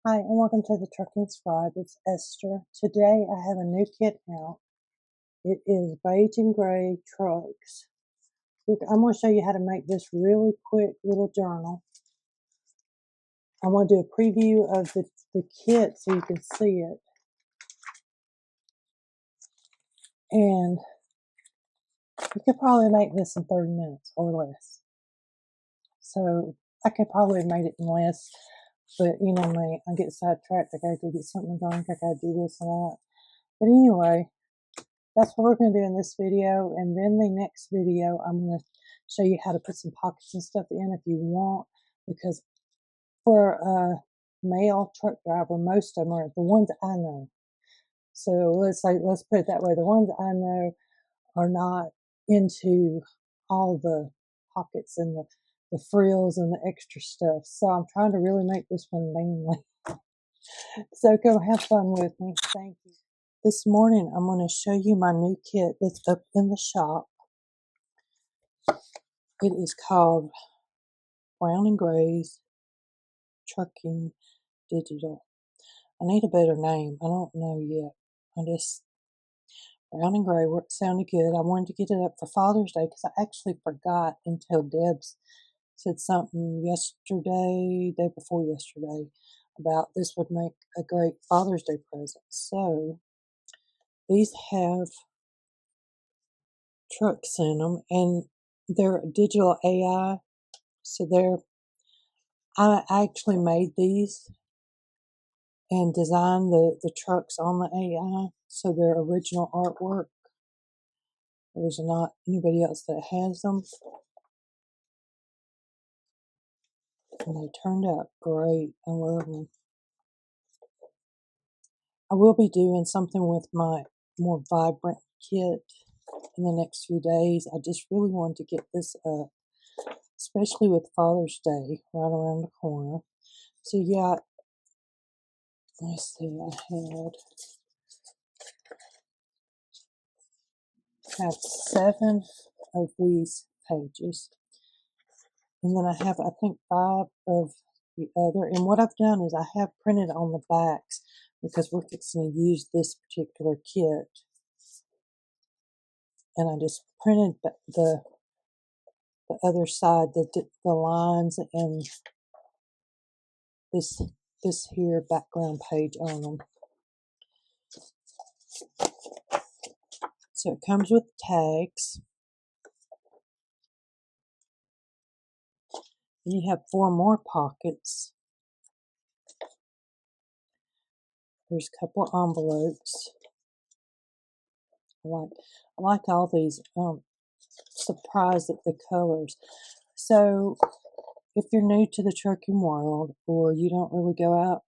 Hi, and welcome to the Trucking Scribe. It's Esther. Today I have a new kit out. It is beige and gray trucks. Look, I'm going to show you how to make this really quick little journal. I'm going to do a preview of the kit so you can see it. And you could probably make this in 30 minutes or less. So I could probably have made it in less, but you know me, I get sidetracked. I gotta go get something to drink. I gotta do this and that. But anyway, that's what we're going to do in this video. And then the next video, I'm going to show you how to put some pockets and stuff in if you want. Because for a male truck driver, most of them are the ones I know. So let's put it that way. The ones I know are not into all the pockets and the frills and the extra stuff. So I'm trying to really make this one manly. So go have fun with me. Thank you. This morning, I'm going to show you my new kit that's up in the shop. It is called Brown and Gray's Trucking Digital. I need a better name. I don't know yet. Brown and Gray sounded good. I wanted to get it up for Father's Day because I actually forgot until Debs said something day before yesterday, about this would make a great Father's Day present. So these have trucks in them, and they're digital AI. So I actually made these and designed the trucks on the AI, so they're original artwork. There's not anybody else that has them. And they turned out great. I love them. I will be doing something with my more vibrant kit in the next few days. I just really wanted to get this up, especially with Father's Day right around the corner. So yeah, let's see, I have 7 of these pages, and then I have, I think, 5 of the other. And what I've done is I have printed on the backs because we're fixing to use this particular kit, and I just printed the other side, the lines, and this here background page on them. So it comes with tags. And you have 4 more pockets. There's a couple of envelopes. I like all these. Surprised at the colors. So if you're new to the trucking world, or you don't really go out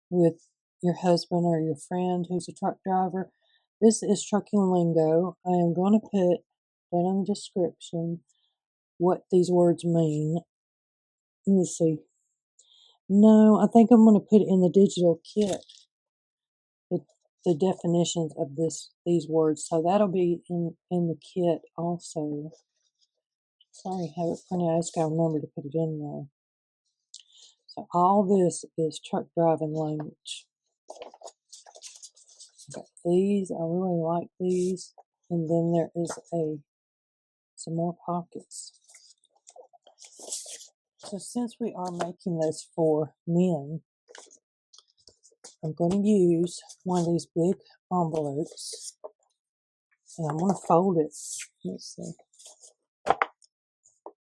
with your husband or your friend who's a truck driver, this is trucking lingo. I am going to put down in the description what these words mean. Let me see. No, I think I'm going to put it in the digital kit, the definitions of these words. So that'll be in the kit also. Sorry, I have it printed. I just got to remember to put it in there. So all this is truck driving language. Got these. I really like these. And then there is some more pockets. So since we are making this for men, I'm going to use one of these big envelopes, and I'm going to fold it. Let's see.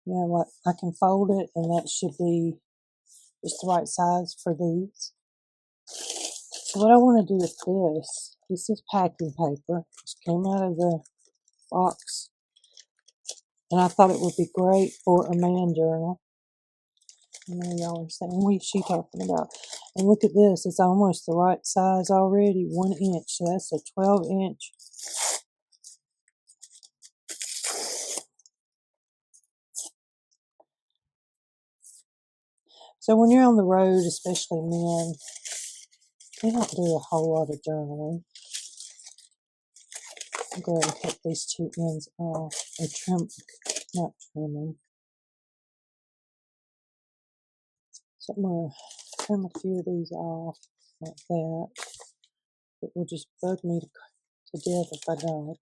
Yeah, what I can fold it, and that should be just the right size for these. So what I want to do with this is packing paper. Just came out of the box, and I thought it would be great for a man journal. I know y'all are saying, what is she talking about? And look at this, it's almost the right size already, 1 inch. So that's a 12-inch. So when you're on the road, especially men, they don't do a whole lot of journaling. I'll go ahead and cut these 2 ends off, or not trimming. So I'm going to trim a few of these off like that. It will just bug me to death if I don't.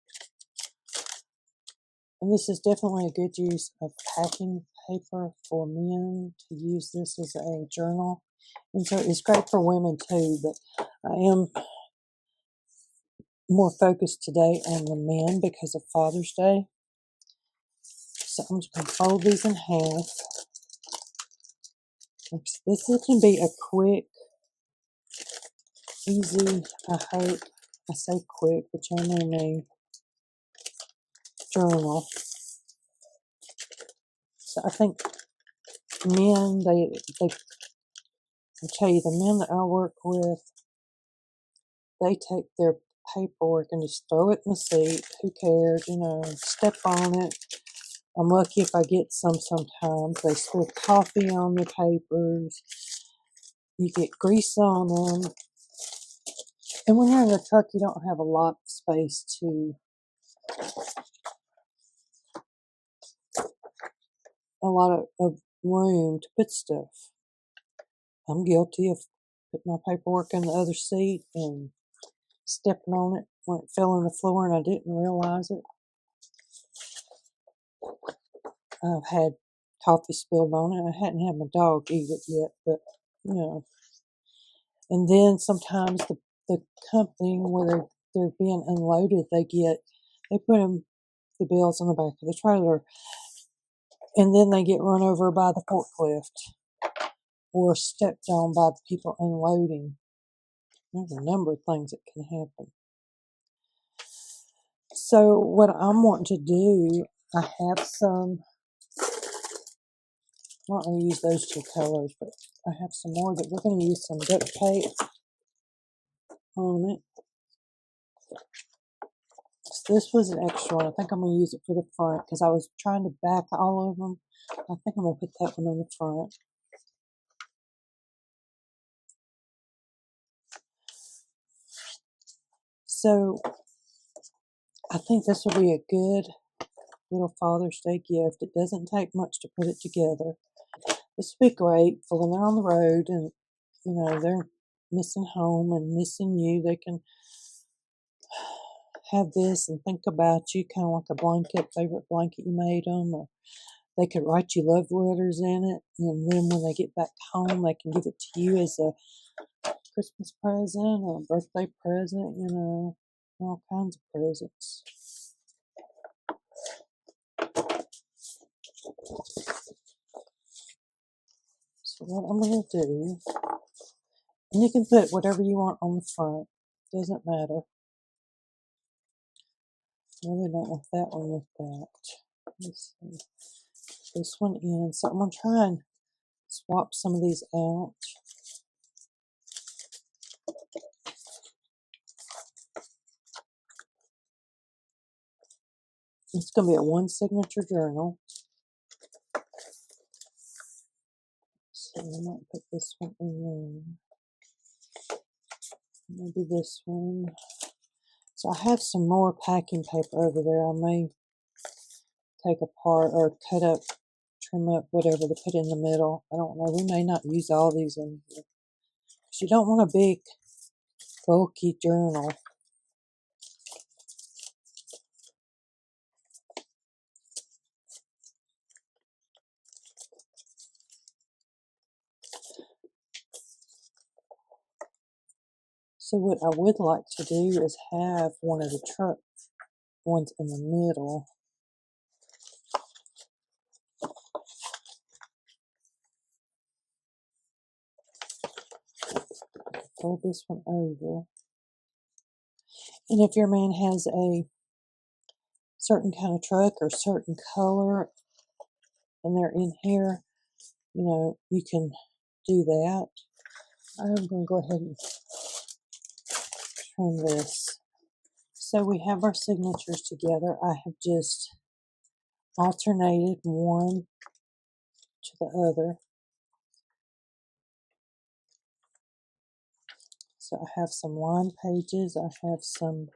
And this is definitely a good use of packing paper for men to use this as a journal. And so it's great for women too, but I am more focused today on the men because of Father's Day. So I'm just going to fold these in half. This can be a quick, easy, I hope, I say quick, but y'all know me, journal. So I think men, I tell you, the men that I work with, they take their paperwork and just throw it in the seat. Who cares? Step on it. I'm lucky if I get some sometimes. They spill coffee on the papers. You get grease on them. And when you're in the truck, you don't have a lot of space a lot of room to put stuff. I'm guilty of putting my paperwork in the other seat and stepping on it when it fell on the floor and I didn't realize it. I've had coffee spilled on it. I hadn't had my dog eat it yet, but And then sometimes the company where they're being unloaded, they put the bills on the back of the trailer, and then they get run over by the forklift or stepped on by the people unloading. There's a number of things that can happen. So what I'm wanting to do, I have some, I'm not going to use those two colors, but I have some more that we're going to use some duct tape on it. So this was an extra one. I think I'm going to use it for the front because I was trying to back all of them. I think I'm going to put that one on the front. So I think this will be a good little Father's Day gift. It doesn't take much to put it together. This would be great for when they're on the road and, they're missing home and missing you. They can have this and think about you, kind of like a blanket, favorite blanket you made them, or they could write you love letters in it, and then when they get back home, they can give it to you as a Christmas present or a birthday present, all kinds of presents. So what I'm going to do, and you can put whatever you want on the front, doesn't matter. I really don't want that one with that. Let's see. This one in, so I'm going to try and swap some of these out. It's going to be a one signature journal. So I might put this one in there. Maybe this one. So I have some more packing paper over there. I may take apart or cut up, trim up, whatever to put in the middle. I don't know. We may not use all these in here. Because you don't want a big, bulky journal. So what I would like to do is have one of the truck ones in the middle. Fold this one over. And if your man has a certain kind of truck or certain color and they're in here, you can do that. I'm going to go ahead and trim this. So we have our signatures together. I have just alternated one to the other. So I have some lined pages. I have some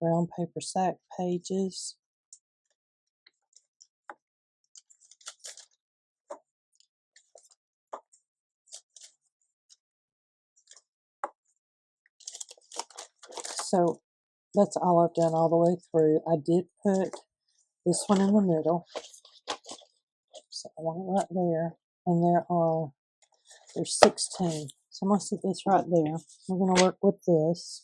brown paper sack pages. So that's all I've done all the way through. I did put this one in the middle. So I want it right there. And there's 16. So I'm going to stick this right there. We're going to work with this.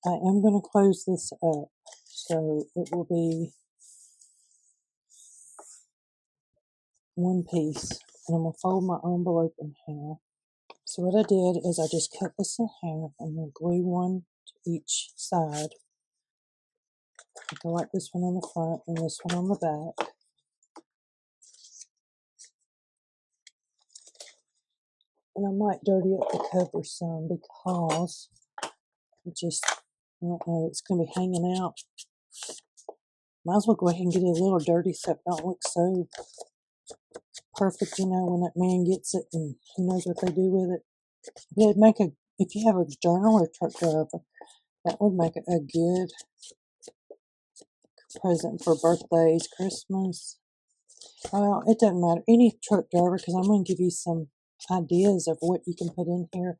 I am going to close this up. So it will be one piece. And I'm going to fold my envelope in half. So what I did is I just cut this in half and then glue one to each side. I go like this one on the front and this one on the back. And I might dirty up the cover some because it just, I don't know, it's going to be hanging out. Might as well go ahead and get it a little dirty so it don't look so perfect, when that man gets it and who knows what they do with it. It'd make if you have a journal or truck driver, that would make it a good present for birthdays, Christmas. Well, it doesn't matter. Any truck driver, because I'm going to give you some ideas of what you can put in here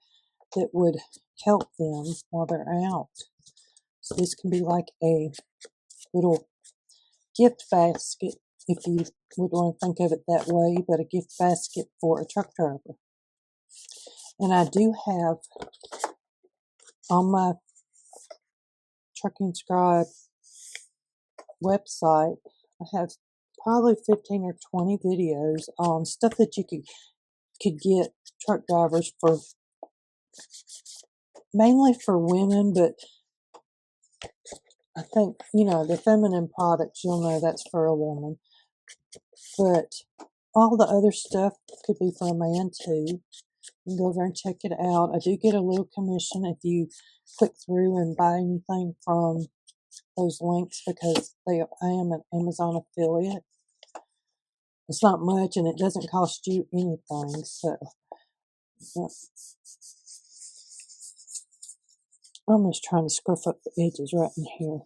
that would help them while they're out. So this can be like a little gift basket, if you would want to think of it that way, but a gift basket for a truck driver. And I do have on my Trucking Scribe website, I have probably 15 or 20 videos on stuff that you could get truck drivers for, mainly for women, but I think, the feminine products, you'll know that's for a woman. But all the other stuff could be for a man too. You can go over and check it out. I do get a little commission if you click through and buy anything from those links because I am an Amazon affiliate. It's not much and it doesn't cost you anything. So yeah. I'm just trying to scruff up the edges right in here.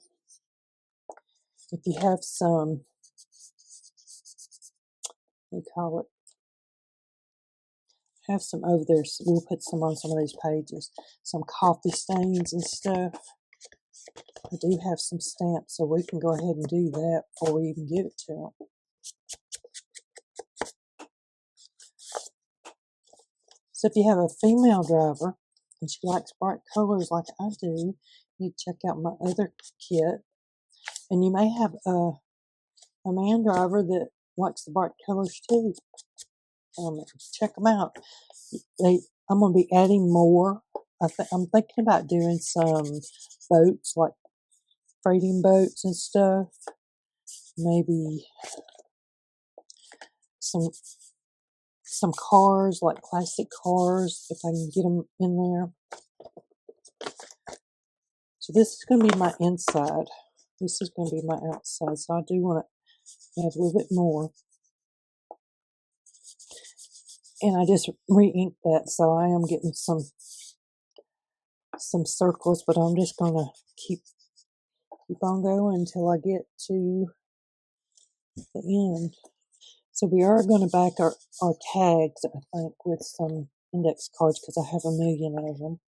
If you have some, what do you call it? Have some over there. So we'll put some on some of these pages. Some coffee stains and stuff. I do have some stamps, so we can go ahead and do that before we even give it to them. So if you have a female driver and she likes bright colors like I do, you check out my other kit. And you may have a man driver that likes the bright colors too. Check them out. I'm going to be adding more. I'm thinking about doing some boats, like freighting boats and stuff. Maybe some cars, like classic cars, if I can get them in there. So this is going to be my inside. This is going to be my outside. So I do want to add a little bit more. And I just re-inked that, so I am getting some circles, but I'm just going to keep on going until I get to the end. So we are going to back our tags, I think, with some index cards because I have a million of them.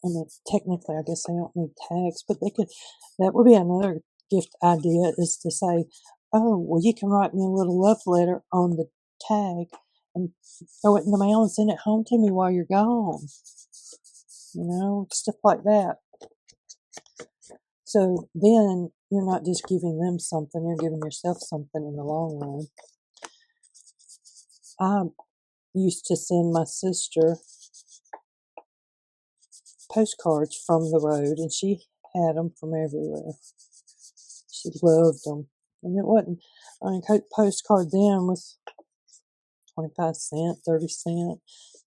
I mean, technically, I guess I don't need tags, but that would be another gift idea, is to say, oh, well, you can write me a little love letter on the tag and throw it in the mail and send it home to me while you're gone. Stuff like that. So then you're not just giving them something, you're giving yourself something in the long run. I used to send my sister postcards from the road, and she had them from everywhere. She loved them. And it wasn't, postcard then was 25 cents, 30 cents.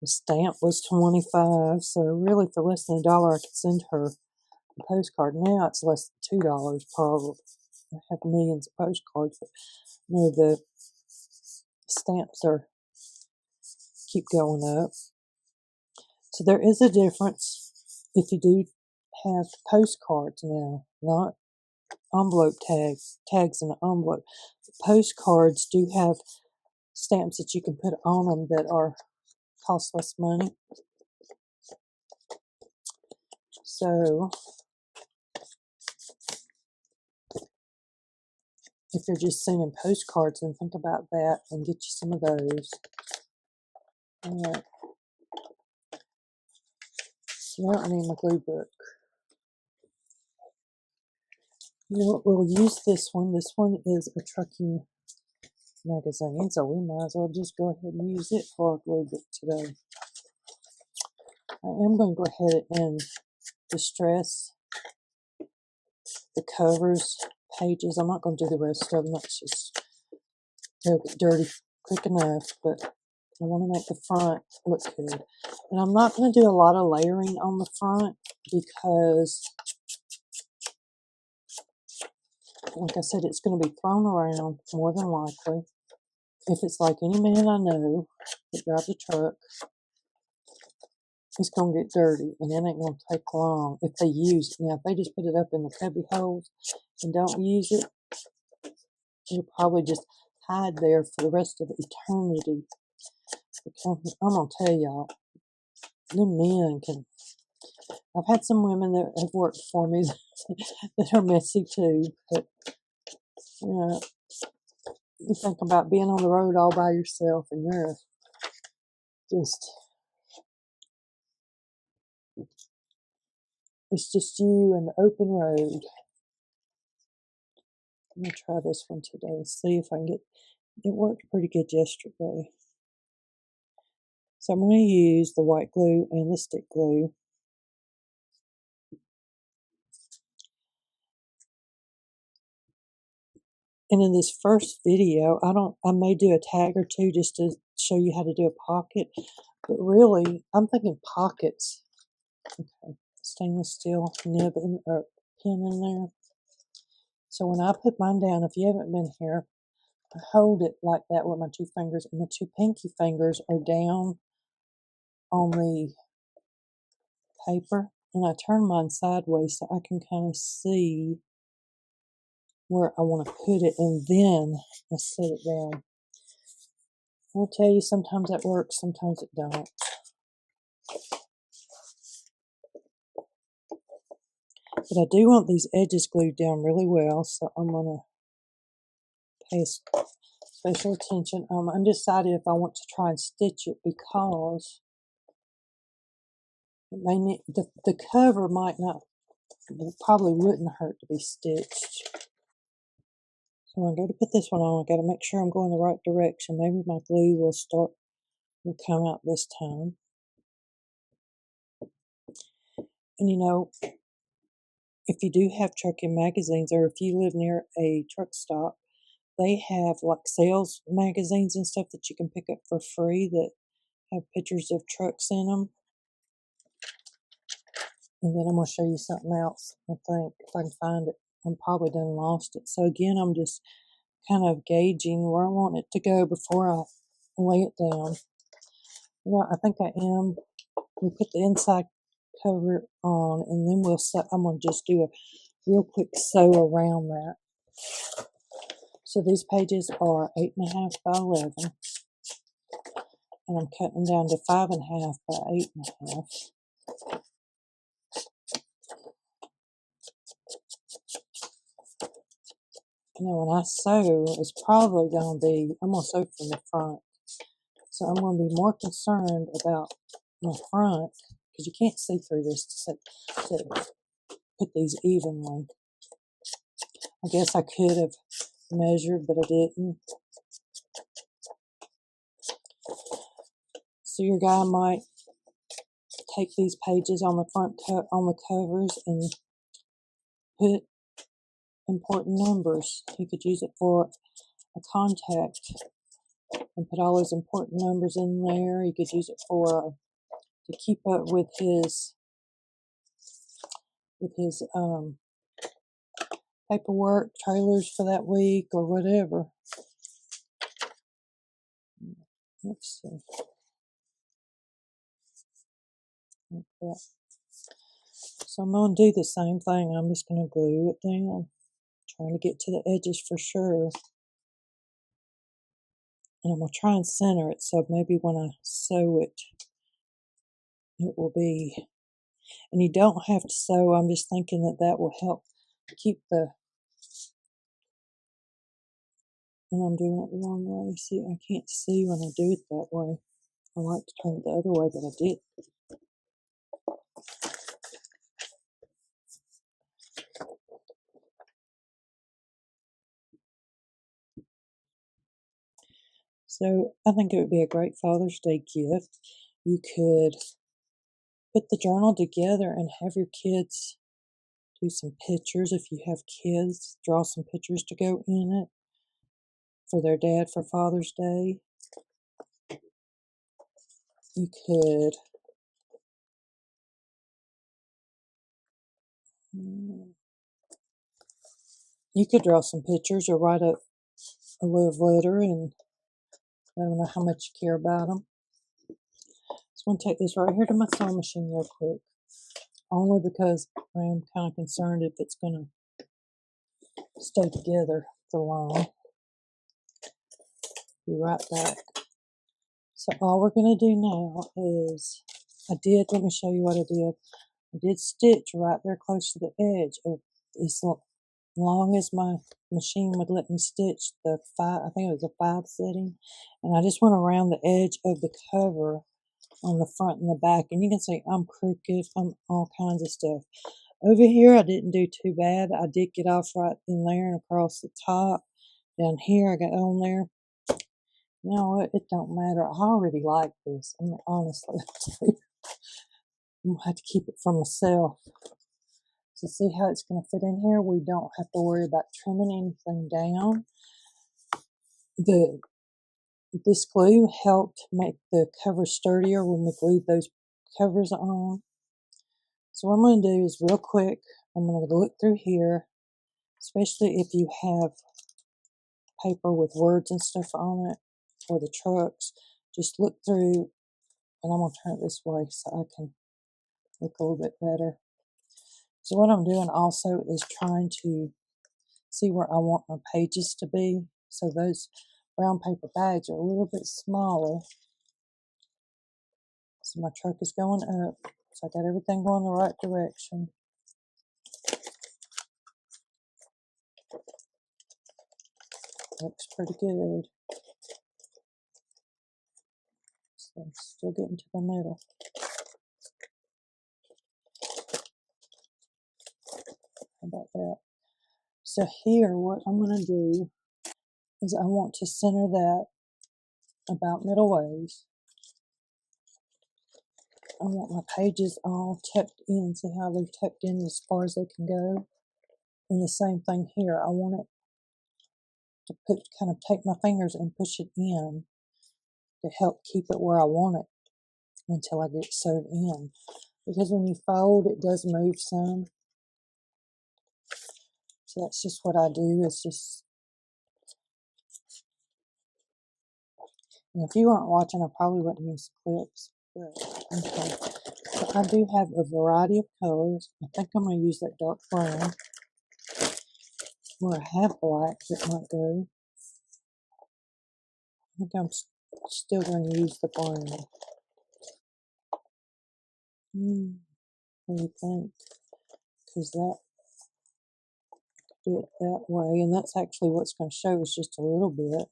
The stamp was 25. So really for less than $1, I could send her a postcard. Now it's less than $2 probably. I have millions of postcards, but the stamps keep going up. So there is a difference if you do have postcards now, not envelope tags in an envelope. Postcards do have stamps that you can put on them that cost less money. So if you're just sending postcards, then think about that and get you some of those. Alright. So I don't need my glue book. You know what, we'll use this one. This one is a trucking magazine, so we might as well just go ahead and use it for our glue book today. I am going to go ahead and distress the covers, pages. I'm not going to do the rest of them. That's just, they'll get dirty quick enough, but I want to make the front look good. And I'm not going to do a lot of layering on the front because, like I said, it's going to be thrown around more than likely. If it's like any man I know that drives a truck, it's going to get dirty, and it ain't going to take long if they use it. Now, if they just put it up in the cubby holes and don't use it, it'll probably just hide there for the rest of eternity. Because I'm going to tell y'all, them men can... I've had some women that have worked for me that are messy too, but, you know, you think about being on the road all by yourself and you're just... It's just you and the open road. I'm going to try this one today and see if I can get... It worked pretty good yesterday. So I'm going to use the white glue and the stick glue. And in this first video, I may do a tag or two just to show you how to do a pocket. But really, I'm thinking pockets. Okay, stainless steel nib or pin in there. So when I put mine down, if you haven't been here, I hold it like that with my two fingers, and the two pinky fingers are down on the paper, and I turn mine sideways so I can kind of see where I want to put it, and then I set it down. I'll tell you, sometimes that works, sometimes it don't. But I do want these edges glued down really well, so I'm going to pay special attention. I'm undecided if I want to try and stitch it because it may need, the cover might not, probably wouldn't hurt to be stitched. So I'm going to put this one on. I got to make sure I'm going the right direction. Maybe my glue will come out this time. And you know, if you do have trucking magazines, or if you live near a truck stop, they have like sales magazines and stuff that you can pick up for free that have pictures of trucks in them. And then I'm going to show you something else, I think, if I can find it. I'm probably done lost it. So again, I'm just kind of gauging where I want it to go before I lay it down. Well, I think I am. We put the inside cover on, and then I'm going to just do a real quick sew around that. So these pages are 8.5 by 11, and I'm cutting them down to 5.5 by 8.5. You know, when I sew, it's probably going to be, I'm going to sew from the front. So I'm going to be more concerned about my front, because you can't see through this to put these evenly. I guess I could have measured, but I didn't. So your guy might take these pages on the front on the covers and put important numbers. You could use it for a contact and put all those important numbers in there. You could use it for to keep up with his paperwork, trailers for that week, or whatever. Let's see. Like that. So I'm going to do the same thing. I'm just going to glue it down, trying to get to the edges for sure. And I'm going to try and center it, so maybe when I sew it, it will be And you don't have to sew. I'm just thinking that that will help keep the, and I'm doing it the wrong way. See, I can't see when I do it that way. I like to turn it the other way, but I did. So I think it would be a great Father's Day gift. You could put the journal together and have your kids do some pictures. If you have kids, draw some pictures to go in it for their dad for Father's Day. You could draw some pictures or write a love letter and let them know how much you care about them. So I'm going to take this right here to my sewing machine real quick, only because I am kind of concerned if it's going to stay together for long. Be right back. So all we're going to do now is, let me show you what I did. I did stitch right there close to the edge of as long as my machine would let me stitch the 5, I think it was a 5 setting. And I just went around the edge of the cover on the front and the back. And you can see I'm crooked, I'm all kinds of stuff. Over here, I didn't do too bad. I did get off right in there and across the top. Down here, I got on there. You know what? It don't matter. I already like this. I mean, honestly, I'm going to have to keep it for myself. So see how it's going to fit in here? We don't have to worry about trimming anything down. This glue helped make the cover sturdier when we glued those covers on. So what I'm going to do is real quick, I'm going to look through here, especially if you have paper with words and stuff on it for the trucks. Just look through, and I'm going to turn it this way so I can look a little bit better. So what I'm doing also is trying to see where I want my pages to be. So those brown paper bags are a little bit smaller. So my truck is going up. So I got everything going the right direction. Looks pretty good. So I'm still getting to the middle. How about that? So here, what I'm going to do is I want to center that about middle ways. I want my pages all tucked in. See how they're tucked in as far as they can go? And the same thing here. I want it to kind of take my fingers and push it in to help keep it where I want it until I get it sewed in. Because when you fold, it does move some. So that's just what I do. It's just, and if you weren't watching, I probably wouldn't use clips. But okay. So I do have a variety of colors. I think I'm going to use that dark brown. Or I have black that might go. I think I'm still going to use the brown. What do you think? Because that, do it that way, and that's actually what's going to show is just a little bit.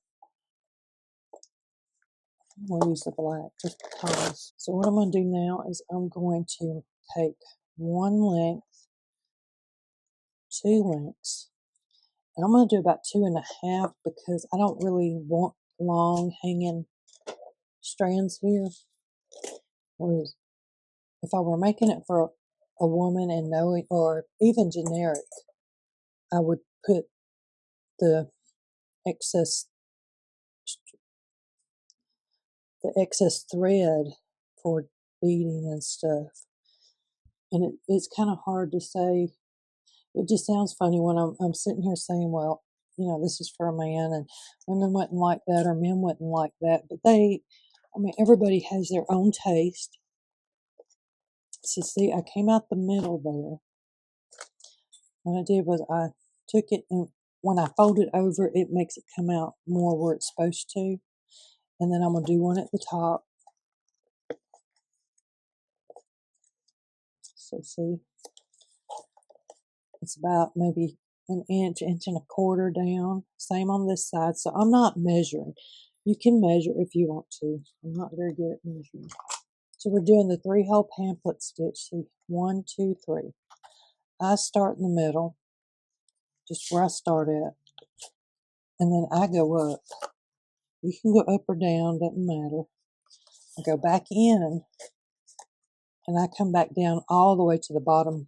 We'll use the black just because. So what I'm going to do now is I'm going to take one length, 2 lengths, and I'm going to do about 2.5 because I don't really want long hanging strands here. Whereas if I were making it for a woman and knowing, or even generic, I would put the excess thread for beading and stuff. And it's kind of hard to say. It just sounds funny when I'm sitting here saying, well, you know, this is for a man and women wouldn't like that or men wouldn't like that. But everybody has their own taste. So see, I came out the middle there. What I did was I took it, and when I fold it over, it makes it come out more where it's supposed to. And then I'm going to do one at the top. So see, it's about maybe an inch, inch and a quarter down. Same on this side. So I'm not measuring. You can measure if you want to. I'm not very good at measuring. So we're doing the 3-hole pamphlet stitch. See, 1, 2, 3. I start in the middle, just where I start at, and then I go up. You can go up or down, doesn't matter. I go back in, and I come back down all the way to the bottom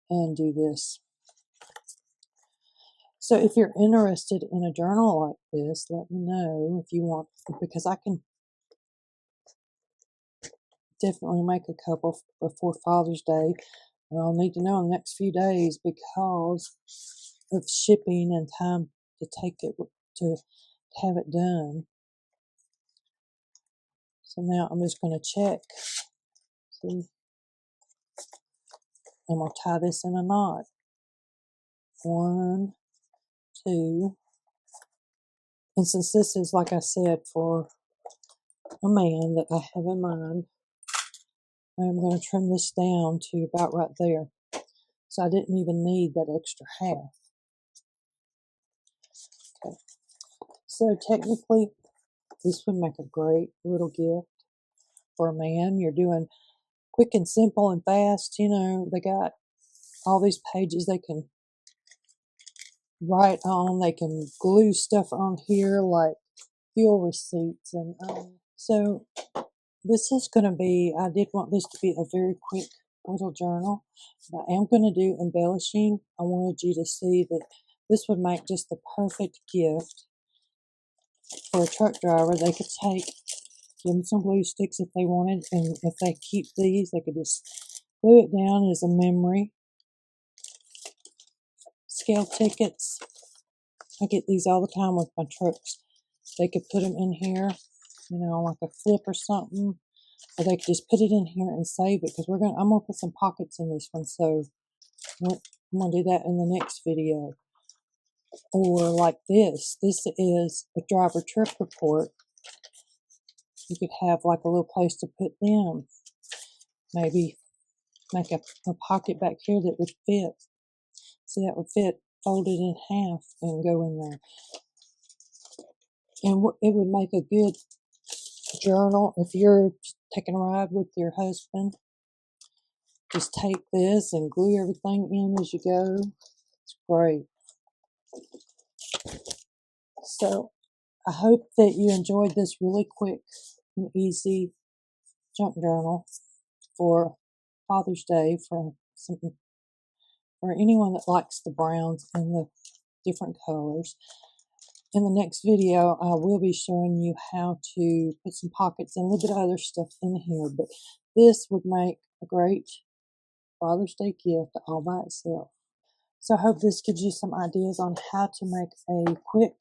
and do this. So if you're interested in a journal like this, let me know if you want, because I can definitely make a couple before Father's Day. I'll need to know in the next few days because of shipping and time to take it to have it done. So now I'm just going to check. See, I'm going to tie this in a knot. 1, 2. And since this is, like I said, for a man that I have in mind, I'm going to trim this down to about right there. So I didn't even need that extra half. Okay. So technically, this would make a great little gift for a man. You're doing quick and simple and fast. You know, they got all these pages they can write on. They can glue stuff on here like fuel receipts. And so this is going to be, I did want this to be a very quick little journal. But I am going to do embellishing. I wanted you to see that this would make just the perfect gift for a truck driver. They could take, give them some glue sticks if they wanted, and if they keep these, they could just glue it down as a memory. Scale tickets. I get these all the time with my trucks. They could put them in here, you know, like a flip or something, or they could just put it in here and save it, because I'm gonna put some pockets in this one, so I'm gonna do that in the next video. Or like this. This is a driver trip report. You could have like a little place to put them. Maybe make a pocket back here that would fit. See, that would fit folded in half and go in there. And it would make a good journal if you're taking a ride with your husband. Just take this and glue everything in as you go. It's great. So I hope that you enjoyed this really quick and easy junk journal for Father's Day for anyone that likes the browns and the different colors. In the next video, I will be showing you how to put some pockets and a little bit of other stuff in here, but this would make a great Father's Day gift all by itself. So I hope this gives you some ideas on how to make a quick,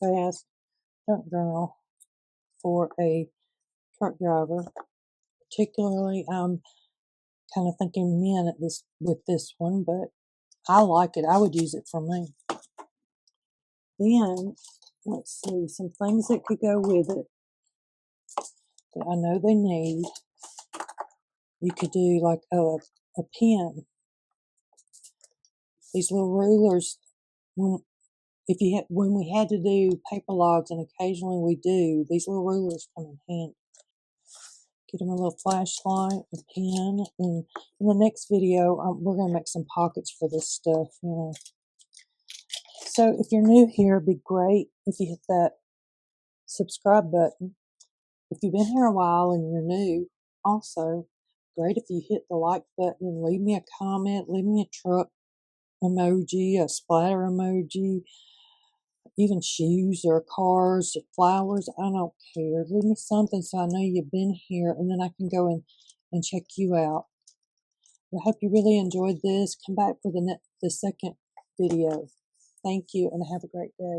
fast junk journal for a truck driver. Particularly, I'm kind of thinking men with this one, but I like it. I would use it for me. Then, let's see, some things that could go with it that I know they need. You could do like a pen. These little rulers, when we had to do paper logs, and occasionally we do, these little rulers come in handy. Get them a little flashlight, a pen, and in the next video, we're going to make some pockets for this stuff, you know. So if you're new here, it'd be great if you hit that subscribe button. If you've been here a while and you're new, also great if you hit the like button and leave me a comment, leave me a truck emoji, a splatter emoji, even shoes or cars or flowers. I don't care. Leave me something so I know you've been here, and then I can go and check you out. I hope you really enjoyed this. Come back for the second video. Thank you, and have a great day.